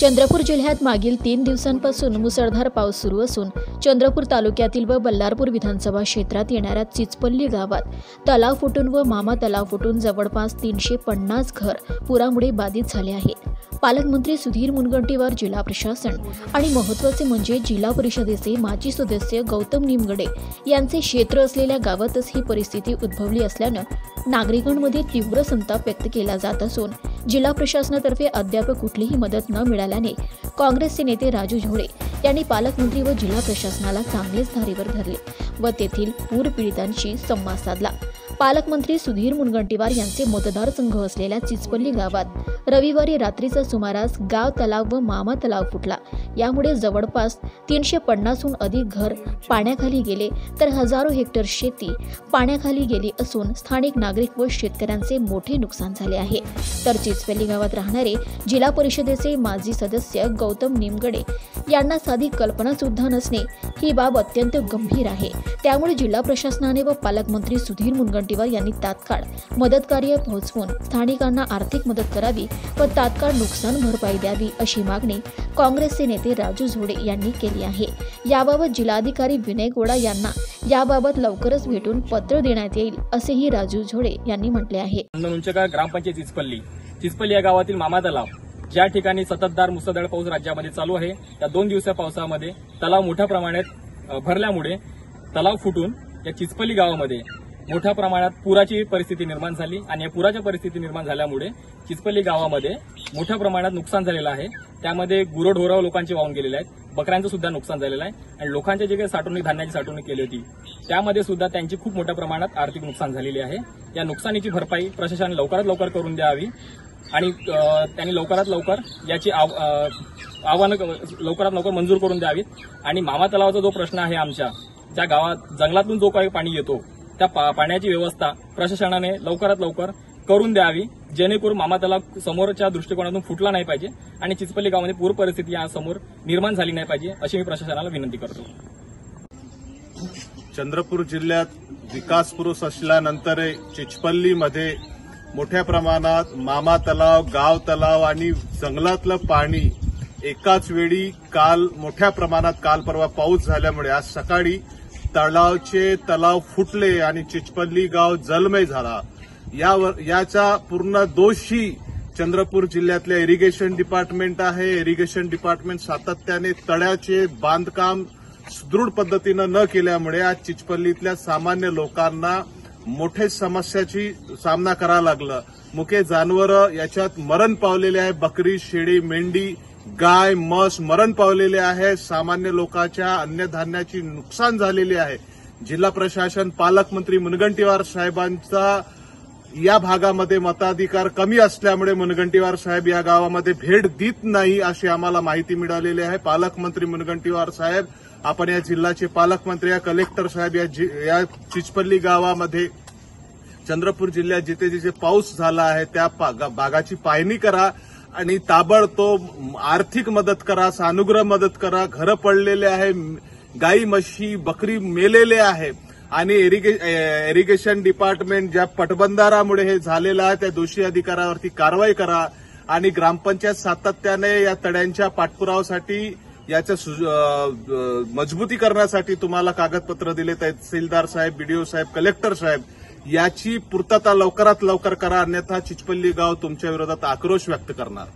चंद्रपूर जिल्ह्यात मागील 3 दिवसांपासून मुसळधार पाऊस सुरू असून चंद्रपूर तालुक्यातील व बल्लारपूर विधानसभा क्षेत्रात येणाऱ्या चिचपल्ली गावात तलाव फुटून व मामा तलाव फुटून जवळपास 350 घर पुरामुळे बाधित झाले आहेत। पालकमंत्री सुधीर मुनगंटीवार, जिल्हा प्रशासन आणि महत्त्वाचे म्हणजे जिल्हा परिषदेचे माजी सदस्य गौतम निमगडे यांचे क्षेत्र असलेल्या गावातच ही परिस्थिती उद्भवली असल्याने नागरिकांमध्ये तीव्र संताप व्यक्त केला जात असून जिल्हा प्रशासनातर्फे अद्याप कुठलीही मदत न मिळाल्याने काँग्रेसचे नेते राजू झोळे यांनी पालकमंत्री व जिल्हा प्रशासनाला चांगलेच धारेवर धरले व तेथील पूर पीडितांशी संवाद साधला। पालकमंत्री सुधीर मुनगंटीवार यांचे मतदारसंघ असलेल्या चिचपल्ली गावात रविवारी रात्रीच्या सुमारास गाव तलाव व मामा तलाव फुटला। यामुळे जवळपास 350हून अधिक घर पाण्याखाली गेले तर हजारो हेक्टर शेती पाण्याखाली गेली असून स्थानिक नागरिक व शेतकऱ्यांचे मोठे नुकसान झाले आहे। तर चिचपल्ली गावात राहणारे जिल्हा परिषदेचे माजी सदस्य गौतम निमगडे यांना साधी कल्पना सुद्धा नसणे ही बाब अत्यंत गंभीर आहे। त्यामुळे जिल्हा प्रशासनाने व पालकमंत्री सुधीर मुनगंटीवार यांनी तात्काळ मदतकार्य पोहोचवून स्थानिकांना आर्थिक मदत करावी व तात्काळ नुकसान भरपाई द्यावी अशी मागणी काँग्रेसचे नेते राजू झोळे यांनी केली आहे। याबाबत जिल्हाधिकारी विनय गोडा यांना याबाबत लवकरच भेटून पत्र देण्यात येईल असेही राजू झोळे यांनी म्हटले आहे। ग्रामपंचायत चिचपल्ली या गावातील मामा तलाव ज्या ठिकाणी सततधार मुसळधार पाऊस राज्यामध्ये चालू आहे, त्या 2 दिवसाच्या पावसामध्ये तलाव मोठ्या प्रमाणात भरल्यामुळे तलाव फुटून या चिचपल्ली गावामध्ये मोठ्या प्रमाणात पुराची परिस्थिती निर्माण झाली आणि या पुराच्या परिस्थिती निर्माण झाल्यामुळे चिचपल्ली गावामध्ये मोठ्या प्रमाणात नुकसान झालेलं आहे। त्यामध्ये गुरढोरं लोकांचे वाहून गेलेले आहेत, बकऱ्यांचं सुद्धा नुकसान झालेलं आहे आणि लोकांचे जे काही साठवणूक धान्याची साठवणूक केली होती त्यामध्ये सुद्धा त्यांची खूप मोठ्या प्रमाणात आर्थिक नुकसान झालेली आहे। या नुकसानीची भरपाई प्रशासनाने लवकरात लवकर करून द्यावी आणि त्यांनी लवकरात लवकर याची आव्हानं लवकरात लवकर मंजूर करून द्यावीत आणि मामा तलावाचा जो प्रश्न आहे आमच्या ज्या गावात जंगलातून जो काही पाणी येतो त्या पाण्याची व्यवस्था प्रशासनाने लवकरात लवकर करून द्यावी, जेणेकरून मामा तलाव समोरच्या दृष्टिकोनातून फुटला नाही पाहिजे आणि चिचपल्ली गावामध्ये पूर परिस्थिती यासमोर निर्माण झाली नाही पाहिजे अशी मी प्रशासनाला विनंती करतो। चंद्रपूर जिल्ह्यात विकास पुरुष असल्यानंतर चिचपल्लीमध्ये मोठ्या प्रमाणात मामा तलाव, गाव तलाव आणि जंगलातलं पाणी एकाच वेळी काल मोठ्या प्रमाणात काल परवा पाऊस झाल्यामुळे आज सकाळी तलाव फुटले आणि चिचपल्ली गाव जलमय झाला। याचा पूर्ण दोषी चंद्रपूर जिल्ह्यातल्या इरिगेशन डिपार्टमेंट आहे। इरिगेशन डिपार्टमेंट सातत्याने तळ्याचे बांधकाम सुदृढ पद्धतीनं न केल्यामुळे आज चिचपल्लीतल्या सामान्य लोकांना मोठ्या समस्याची सामना करावा लागला। मुके जनावरं याच्यात मरण पावलेले आहे, बकरी, शेळी, मेंढी, गाय, म्हस मरण पावलेले आहे। सामान्य लोकांच्या अन्नधान्याची नुकसान झालेली आहे। जिल्हा प्रशासन पालकमंत्री मुनगंटीवार साहेबांचा या भागामध्ये मताधिकार कमी असल्यामुळे मुनगंटीवार साहेब या गावामध्ये भेट देत नाही अशी आम्हाला माहिती मिळालेली आहे। पालकमंत्री मुनगंटीवार साहेब, आपण या जिल्ह्याचे पालकमंत्री, या कलेक्टर साहेब या चिचपल्ली गावामध्ये चंद्रपूर जिल्ह्यात जिथे जिथे पाऊस झाला आहे त्या भागाची पाहणी करा आणि ताबडतोब आर्थिक मदत करा, सानुग्रह मदत करा। घरं पडलेले आहे, गाई म्हशी बकरी मेलेले आहे आणि इरिगेशन डिपार्टमेंट ज्या पटबंधारामुळे हे झालेलं आहे त्या दोषी अधिकाऱ्यावरती कारवाई करा आणि ग्रामपंचायत सातत्याने या तड्यांच्या पाठपुराव्यासाठी याच्या मजबूतीकरणासाठी तुम्हाला कागदपत्र दिले, तहसीलदार साहेब, बीडीओ साहेब, कलेक्टर साहेब याची पूर्तता लवकरात लवकर करा, अन्यथा चिचपल्ली गाव तुमच्या विरोधात आक्रोश व्यक्त करणार।